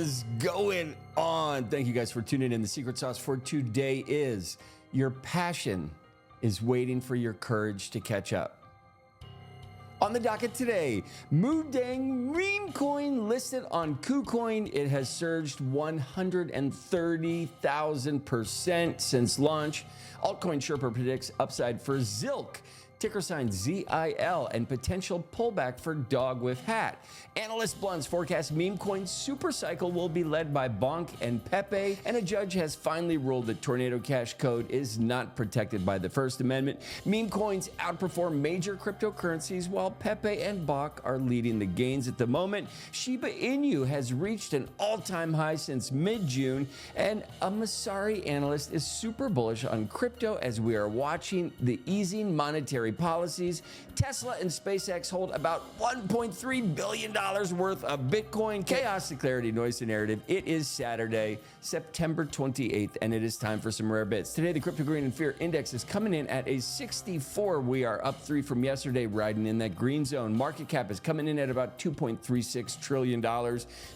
is going on? Thank you guys for tuning in. The secret sauce for today is your passion is waiting for your courage to catch up. On the docket today, Moo Deng Memecoin listed on KuCoin. It has surged 130,000% since launch. Altcoin Sherpa predicts upside for Zilk, ticker sign ZIL, and potential pullback for Dog with Hat. Analyst blunts forecast Memecoin Supercycle will be led by Bonk and Pepe, and a judge has finally ruled that Tornado Cash code is not protected by the First Amendment. Memecoins outperform major cryptocurrencies while Pepe and Bonk are leading the gains at the moment. Shiba Inu has reached an all-time high since mid-June, and a Masari analyst is super bullish on crypto as we are watching the easing monetary policies. Tesla and SpaceX hold about $1.3 billion worth of Bitcoin. Chaos to clarity, noise to narrative. It is Saturday, September 28th, and it is time for some rare bits. Today, the Crypto Green and Fear Index is coming in at a 64. We are up 3 from yesterday, riding in that green zone. Market cap is coming in at about $2.36 trillion,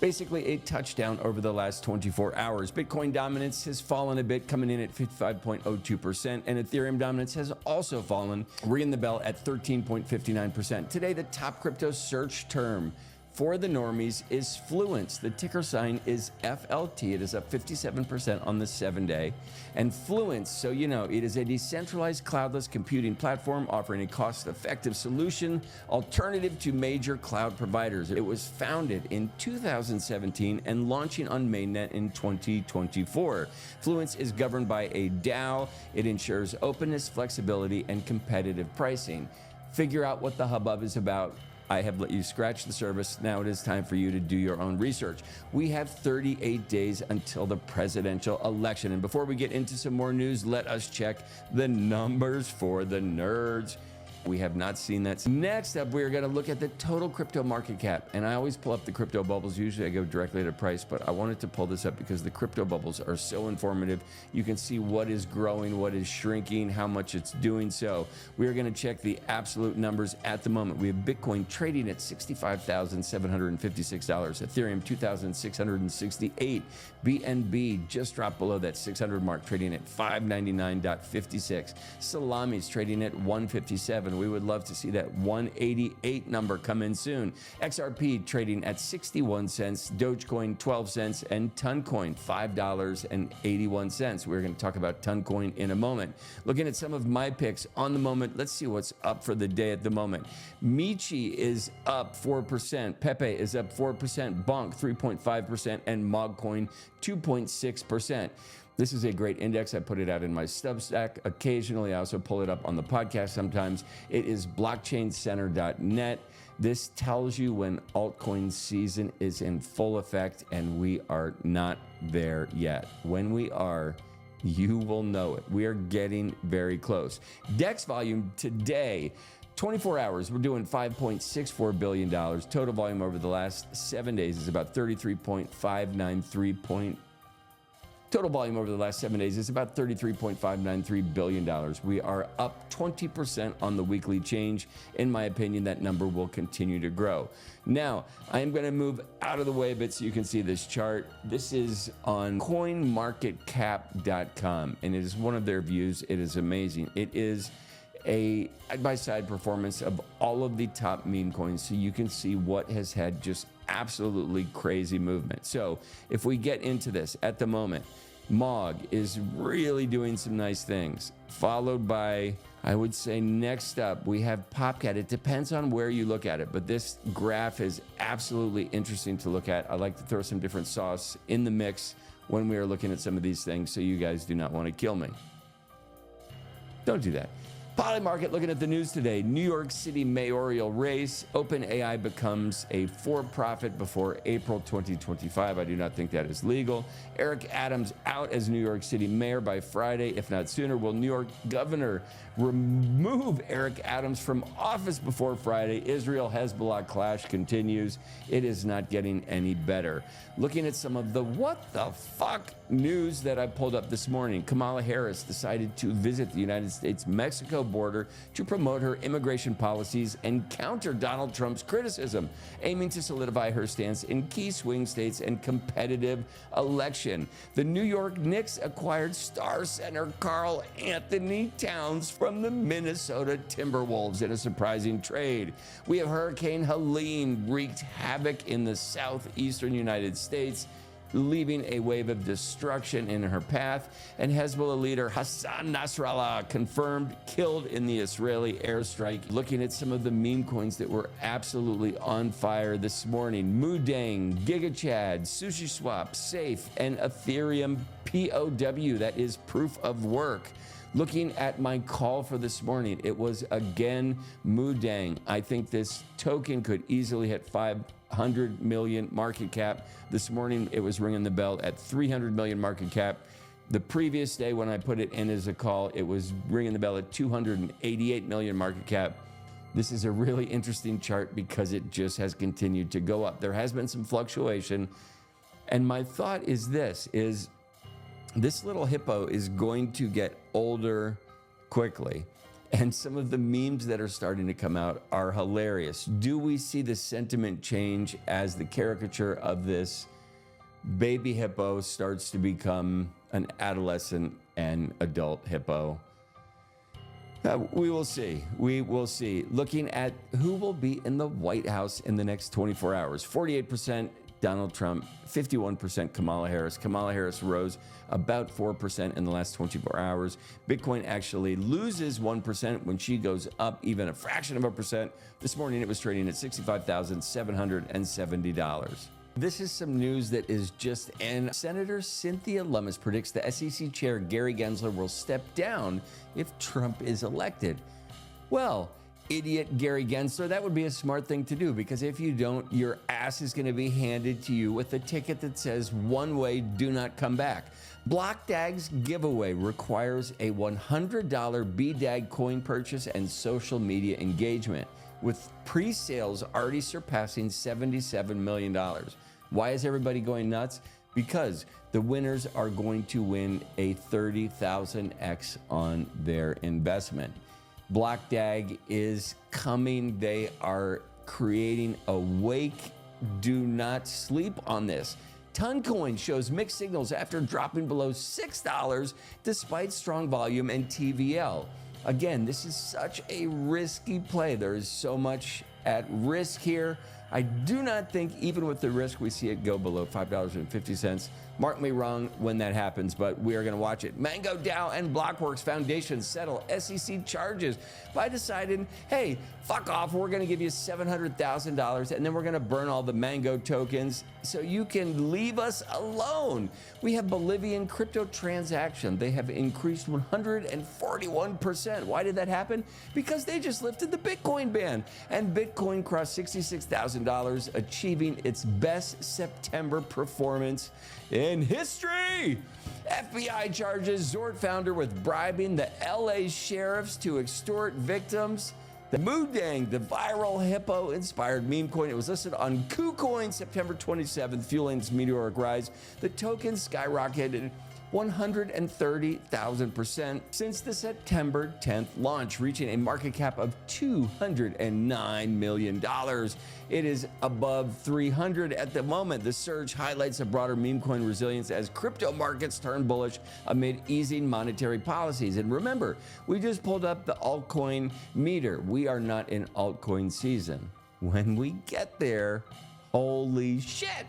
basically a touchdown over the last 24 hours. Bitcoin dominance has fallen a bit, coming in at 55.02%, and Ethereum dominance has also fallen, ringing the bell at 13.59%. Today, the top crypto search term for the normies is Fluence. The ticker sign is FLT. It is up 57% on the 7-day. And Fluence, so you know, it is a decentralized cloudless computing platform offering a cost-effective solution alternative to major cloud providers. It was founded in 2017 and launching on mainnet in 2024. Fluence is governed by a DAO. It ensures openness, flexibility, and competitive pricing. Figure out what the hubbub is about. I have let you scratch the surface. Now it is time for you to do your own research. We have 38 days until the presidential election. And before we get into some more news, let us check the numbers for the nerds. We have not seen that. Next up, we're going to look at the total crypto market cap. And I always pull up the crypto bubbles. Usually I go directly to price, but I wanted to pull this up because the crypto bubbles are so informative. You can see what is growing, what is shrinking, how much it's doing so. We are going to check the absolute numbers at the moment. We have Bitcoin trading at $65,756, Ethereum $2,668, BNB just dropped below that 600 mark, trading at $599.56. Salami's trading at $157. We would love to see that 188 number come in soon. XRP trading at 61 cents, Dogecoin 12 cents, and Toncoin $5.81. We're going to talk about Toncoin in a moment. Looking at some of my picks on the moment, let's see what's up for the day at the moment. Michi is up 4%, Pepe is up 4%, Bonk 3.5%, and Mogcoin 2.6%. This is a great index. I put it out in my Substack. Occasionally, I also pull it up on the podcast sometimes. It is blockchaincenter.net. This tells you when altcoin season is in full effect, and we are not there yet. When we are, you will know it. We are getting very close. DEX volume today, 24 hours, we're doing $5.64 billion. Total volume over the last 7 days is about Total volume over the last 7 days is about $33.593 billion. We are up 20% on the weekly change. In my opinion, that number will continue to grow. Now, I am going to move out of the way a bit so you can see this chart. This is on coinmarketcap.com, and it is one of their views. It is amazing. It is a side-by-side performance of all of the top meme coins, so you can see what has had just absolutely crazy movement. So if we get into this at the moment, Mog is really doing some nice things, followed by, I would say next up, we have Popcat. It depends on where you look at it, but this graph is absolutely interesting to look at. I like to throw some different sauce in the mix when we are looking at some of these things, so you guys do not want to kill me. Don't do that. Polymarket, looking at the news today. New York City mayoral race. OpenAI becomes a for-profit before April 2025. I do not think that is legal. Eric Adams out as New York City mayor by Friday, if not sooner. Will New York governor remove Eric Adams from office before Friday? Israel-Hezbollah clash continues. It is not getting any better. Looking at some of the what the fuck news that I pulled up this morning. Kamala Harris decided to visit the United States-Mexico border to promote her immigration policies and counter Donald Trump's criticism, aiming to solidify her stance in key swing states and competitive election. The New York Knicks acquired star center Karl Anthony Towns from the Minnesota Timberwolves in a surprising trade. We have Hurricane Helene wreaked havoc in the southeastern United States, leaving a wave of destruction in her path, and Hezbollah leader Hassan Nasrallah confirmed killed in the Israeli airstrike. Looking at some of the meme coins that were absolutely on fire this morning: Moo Deng, GigaChad, SushiSwap, Safe, and Ethereum POW, that is proof of work. Looking at my call for this morning, it was again Moo Deng. I think this token could easily hit 500 million market cap. This morning, it was ringing the bell at 300 million market cap. The previous day, when I put it in as a call, it was ringing the bell at 288 million market cap. This is a really interesting chart because it just has continued to go up. There has been some fluctuation. And my thought is this little hippo is going to get older quickly. And some of the memes that are starting to come out are hilarious. Do we see the sentiment change as the caricature of this baby hippo starts to become an adolescent and adult hippo? We will see. We will see. Looking at who will be in the White House in the next 24 hours. 48% Donald Trump, 51% Kamala Harris. Kamala Harris rose about 4% in the last 24 hours. Bitcoin actually loses 1% when she goes up even a fraction of a percent. This morning it was trading at $65,770. This is some news that is just in. Senator Cynthia Lummis predicts the SEC chair Gary Gensler will step down if Trump is elected. Well, idiot Gary Gensler, that would be a smart thing to do, because if you don't, your ass is going to be handed to you with a ticket that says one way, do not come back. BlockDAG's giveaway requires a $100 BDAG coin purchase and social media engagement, with pre-sales already surpassing $77 million. Why is everybody going nuts? Because the winners are going to win a 30,000x on their investment. BlockDAG is coming. They are creating a wake. Do not sleep on this. Toncoin shows mixed signals after dropping below $6 despite strong volume and TVL. Again, this is such a risky play. There is so much at risk here. I do not think, even with the risk, we see it go below $5.50. Mark me wrong when that happens, but we are going to watch it. Mango, DAO, and Blockworks Foundation settle SEC charges by deciding, hey, fuck off, we're going to give you $700,000, and then we're going to burn all the Mango tokens so you can leave us alone. We have Bolivian crypto transaction. They have increased 141%. Why did that happen? Because they just lifted the Bitcoin ban, and Bitcoin crossed $66,000, achieving its best September performance in history. FBI charges Zort founder with bribing the LA sheriffs to extort victims. The Moo Deng, the viral hippo-inspired meme coin, it was listed on KuCoin September 27th, fueling its meteoric rise. The token skyrocketed 130,000% since the September 10th launch, reaching a market cap of $209 million. It is above 300 at the moment. The surge highlights a broader meme coin resilience as crypto markets turn bullish amid easing monetary policies. And remember, we just pulled up the altcoin meter. We are not in altcoin season. When we get there, holy shit.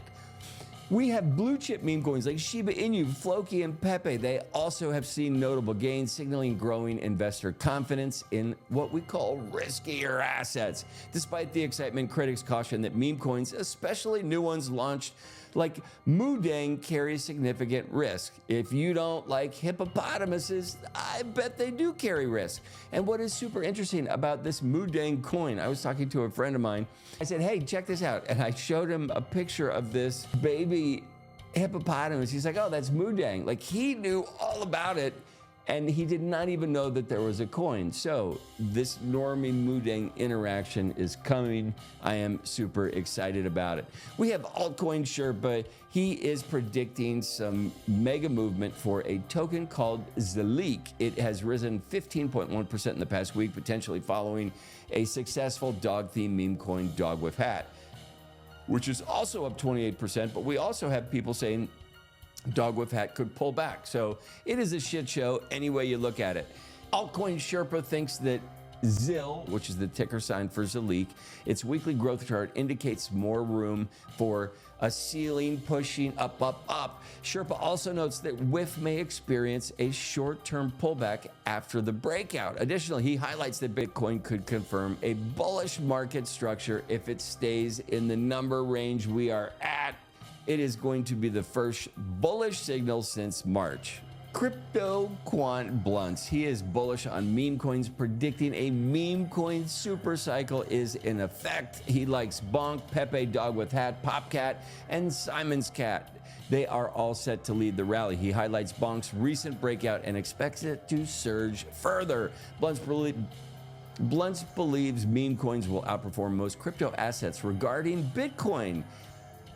We have blue chip meme coins like Shiba Inu, Floki, and Pepe. They also have seen notable gains, signaling growing investor confidence in what we call riskier assets. Despite the excitement, critics caution that meme coins, especially new ones launched like Moo Deng, carry significant risk. If you don't like hippopotamuses, I bet they do carry risk. And what is super interesting about this Moo Deng coin, I was talking to a friend of mine. I said, hey, check this out. And I showed him a picture of this baby hippopotamus. He's like, oh, that's Moo Deng. Like, he knew all about it. And he did not even know that there was a coin. So this normie Moo Deng interaction is coming. I am super excited about it. We have altcoin Sherpa. He is predicting some mega movement for a token called Zeleek. It has risen 15.1% in the past week, potentially following a successful dog-themed meme coin, Dog with Hat, which is also up 28%. But we also have people saying Dog with Hat could pull back. So it is a shit show any way you look at it. Altcoin Sherpa thinks that ZIL, which is the ticker sign for Zeleek, its weekly growth chart indicates more room for a ceiling pushing up, up, up. Sherpa also notes that WIF may experience a short-term pullback after the breakout. Additionally, he highlights that Bitcoin could confirm a bullish market structure if it stays in the number range we are at. It is going to be the first bullish signal since March. Crypto Quant Blunts, he is bullish on meme coins, predicting a meme coin supercycle is in effect. He likes Bonk, Pepe, Dog with Hat, Popcat, and Simon's Cat. They are all set to lead the rally. He highlights Bonk's recent breakout and expects it to surge further. Blunts believes meme coins will outperform most crypto assets. Regarding Bitcoin,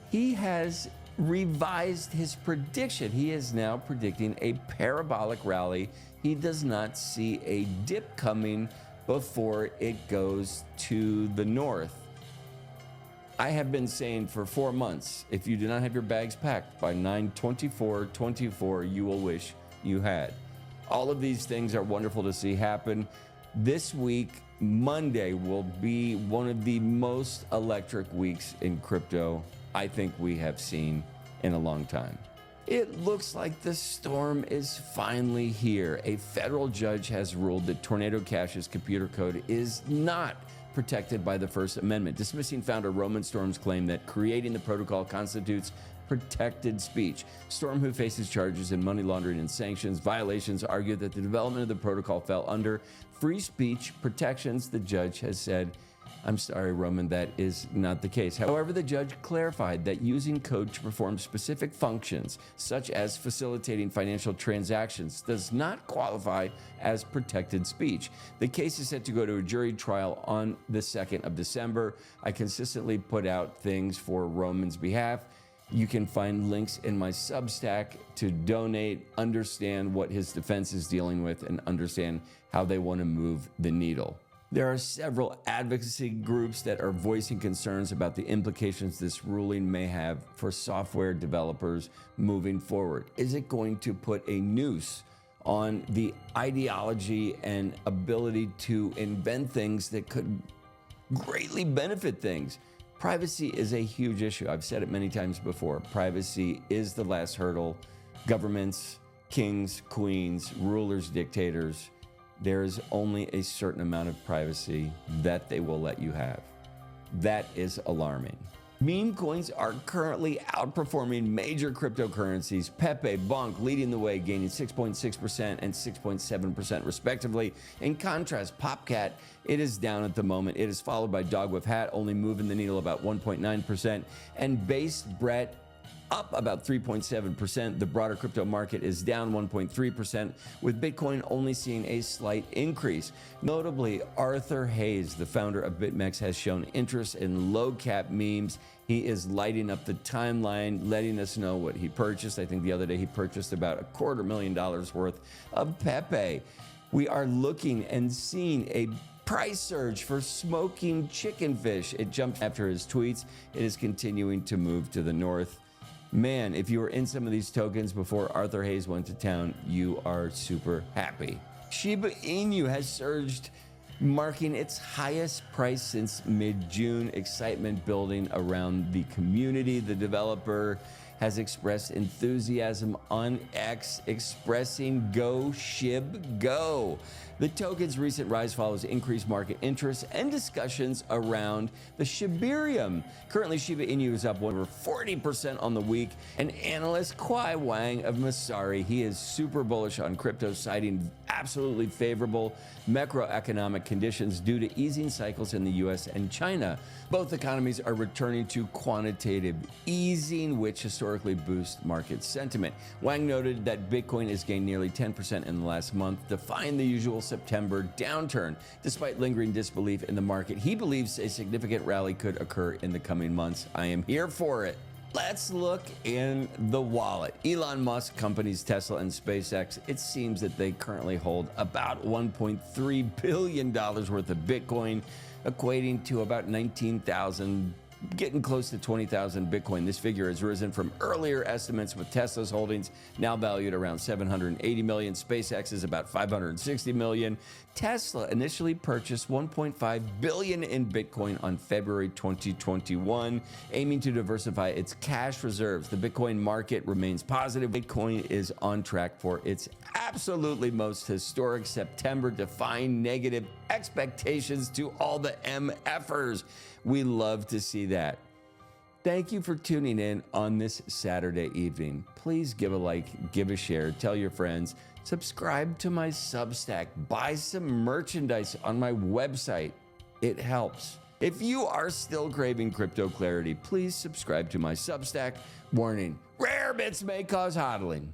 he has revised his prediction. He is now predicting a parabolic rally. He does not see a dip coming before it goes to the north. I have been saying for 4 months, if you do not have your bags packed by 9/24/24, you will wish you had. All of these things are wonderful to see happen. This week, Monday, will be one of the most electric weeks in crypto I think we have seen in a long time. It looks like the storm is finally here. A federal judge has ruled that Tornado Cash's computer code is not protected by the First Amendment, dismissing founder Roman Storm's claim that creating the protocol constitutes protected speech. Storm, who faces charges in money laundering and sanctions violations, argued that the development of the protocol fell under free speech protections. The judge has said, "I'm sorry, Roman, that is not the case." However, the judge clarified that using code to perform specific functions, such as facilitating financial transactions, does not qualify as protected speech. The case is set to go to a jury trial on the 2nd of December. I consistently put out things for Roman's behalf. You can find links in my Substack to donate, understand what his defense is dealing with, and understand how they want to move the needle. There are several advocacy groups that are voicing concerns about the implications this ruling may have for software developers moving forward. Is it going to put a noose on the ideology and ability to invent things that could greatly benefit things? Privacy is a huge issue. I've said it many times before. Privacy is the last hurdle. Governments, kings, queens, rulers, dictators, there is only a certain amount of privacy that they will let you have. That is alarming. Meme coins are currently outperforming major cryptocurrencies. Pepe, Bonk leading the way, gaining 6.6% and 6.7% respectively. In contrast, Popcat, it is down at the moment. It is followed by Dog with Hat, only moving the needle about 1.9%, and Base Brett up about 3.7%. The broader crypto market is down 1.3%, with Bitcoin only seeing a slight increase. Notably, Arthur Hayes, the founder of BitMEX, has shown interest in low-cap memes. He is lighting up the timeline, letting us know what he purchased. I think the other day he purchased about $250,000 worth of Pepe. We are looking and seeing a price surge for smoking chicken fish. It jumped after his tweets. It is continuing to move to the north. Man, if you were in some of these tokens before Arthur Hayes went to town, you are super happy. Shiba Inu has surged, marking its highest price since mid-June. Excitement building around the community. The developer has expressed enthusiasm on X, expressing "Go Shib Go." The token's recent rise follows increased market interest and discussions around the Shibarium. Currently, Shiba Inu is up over 40% on the week. And analyst Kwai Wang of Masari, he is super bullish on crypto, citing absolutely favorable macroeconomic conditions due to easing cycles in the US and China. Both economies are returning to quantitative easing, which historically boosts market sentiment. Wang noted that Bitcoin has gained nearly 10% in the last month, defying the usual September downturn. Despite lingering disbelief in the market, he believes a significant rally could occur in the coming months. I am here for it. Let's look in the wallet. Elon Musk companies Tesla and SpaceX, it seems that they currently hold about $1.3 billion worth of Bitcoin, equating to about 19,000, getting close to 20,000 Bitcoin. This figure has risen from earlier estimates, with Tesla's holdings now valued around 780 million. SpaceX is about 560 million. Tesla initially purchased 1.5 billion in Bitcoin on February 2021, aiming to diversify its cash reserves. The Bitcoin market remains positive. Bitcoin is on track for its absolutely most historic September, defying negative expectations to all the MFers. We love to see that. Thank you for tuning in on this Saturday evening. Please give a like, give a share, tell your friends, subscribe to my Substack, buy some merchandise on my website. It helps. If you are still craving crypto clarity, please subscribe to my Substack. Warning, rare bits may cause hodling.